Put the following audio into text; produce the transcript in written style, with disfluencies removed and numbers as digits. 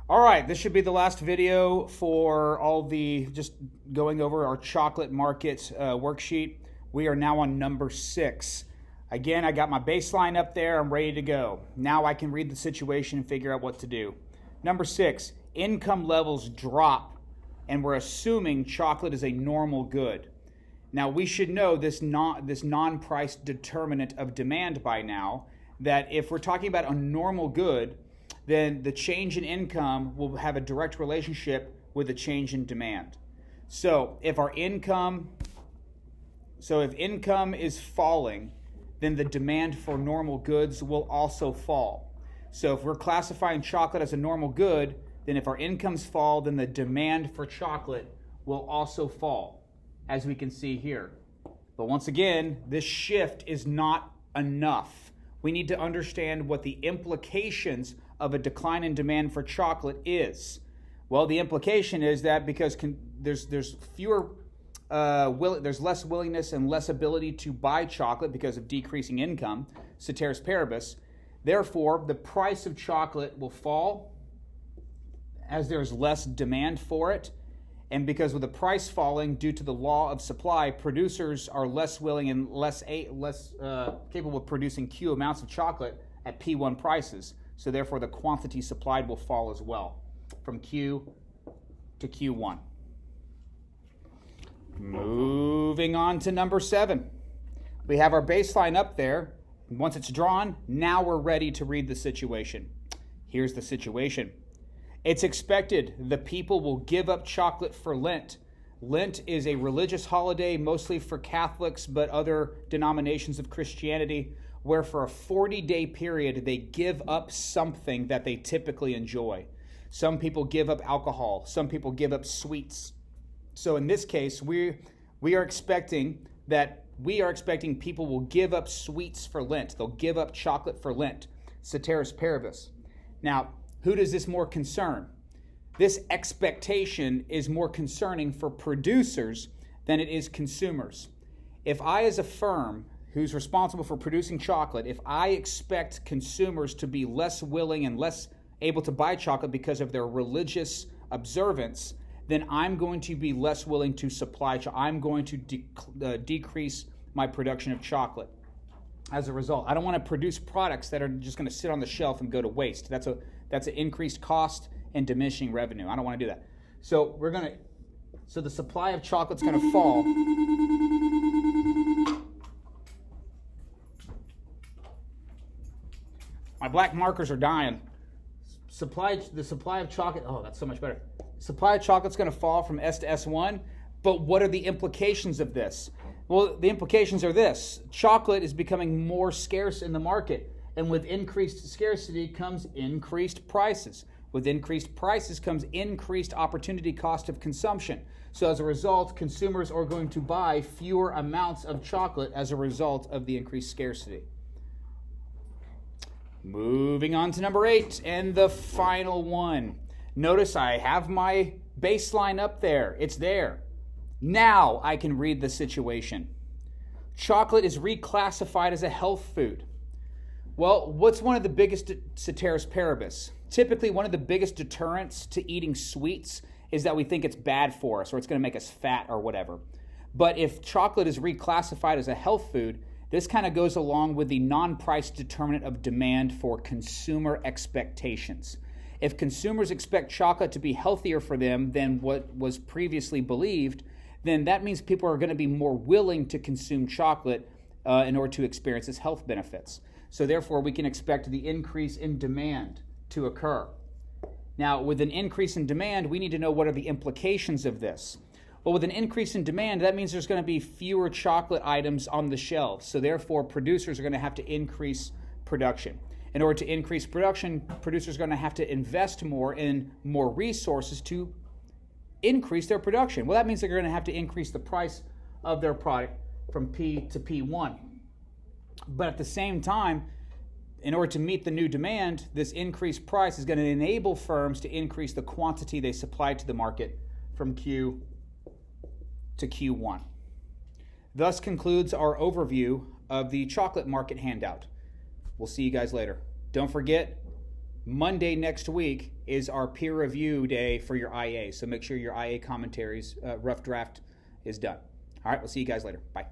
All right, this should be the last video for all the just going over our chocolate market worksheet. We are now on number 6. Again, I got my baseline up there. I'm ready to go. Now I can read the situation and figure out what to do. Number 6, income levels drop, and we're assuming chocolate is a normal good. Now we should know this non-price determinant of demand by now, that if we're talking about a normal good, then the change in income will have a direct relationship with the change in demand. So if income is falling, then the demand for normal goods will also fall. So if we're classifying chocolate as a normal good, then if our incomes fall, then the demand for chocolate will also fall, as we can see here. But once again, this shift is not enough. We need to understand what the implications of a decline in demand for chocolate is. Well, the implication is that because there's less willingness and less ability to buy chocolate because of decreasing income, ceteris paribus. Therefore, the price of chocolate will fall as there's less demand for it. And because of the price falling due to the law of supply, producers are less willing and less capable of producing Q amounts of chocolate at P1 prices. So therefore, the quantity supplied will fall as well from Q to Q1. Moving on to number 7. We have our baseline up there. Once it's drawn, now we're ready to read the situation. Here's the situation. It's expected the people will give up chocolate for Lent. Lent is a religious holiday, mostly for Catholics, but other denominations of Christianity, where for a 40-day period, they give up something that they typically enjoy. Some people give up alcohol. Some people give up sweets. So in this case, we are expecting people will give up sweets for Lent. They'll give up chocolate for Lent. Ceteris paribus. Now, who does this more concern? This expectation is more concerning for producers than it is consumers. If I, as a firm who's responsible for producing chocolate, if I expect consumers to be less willing and less able to buy chocolate because of their religious observance, then I'm going to be less willing to supply chocolate. I'm going to decrease my production of chocolate. As a result, I don't want to produce products that are just going to sit on the shelf and go to waste. That's an increased cost and diminishing revenue. I don't want to do that. So the supply of chocolate's going to fall. My black markers are dying. The supply of chocolate, oh, that's so much better. Supply of chocolate's going to fall from S to S1, but what are the implications of this? Well, the implications are this. Chocolate is becoming more scarce in the market, and with increased scarcity comes increased prices. With increased prices comes increased opportunity cost of consumption. So as a result, consumers are going to buy fewer amounts of chocolate as a result of the increased scarcity. Moving on to number 8 and the final one. Notice I have my baseline up there. It's there. Now I can read the situation. Chocolate is reclassified as a health food. Well, what's one of the biggest ceteris paribus? Typically, one of the biggest deterrents to eating sweets is that we think it's bad for us or it's going to make us fat or whatever. But if chocolate is reclassified as a health food, this kind of goes along with the non-price determinant of demand for consumer expectations. If consumers expect chocolate to be healthier for them than what was previously believed, then that means people are going to be more willing to consume chocolate in order to experience its health benefits. So therefore, we can expect the increase in demand to occur. Now, with an increase in demand, we need to know what are the implications of this. Well, with an increase in demand, that means there's going to be fewer chocolate items on the shelves. So therefore, producers are going to have to increase production. In order to increase production, producers are going to have to invest more in more resources to increase their production. Well, that means they're going to have to increase the price of their product from P to P1. But at the same time, in order to meet the new demand, this increased price is going to enable firms to increase the quantity they supply to the market from Q to Q1. Thus concludes our overview of the chocolate market handout. We'll see you guys later. Don't forget, Monday next week is our peer review day for your IA. So make sure your IA commentaries, rough draft is done. All right, we'll see you guys later. Bye.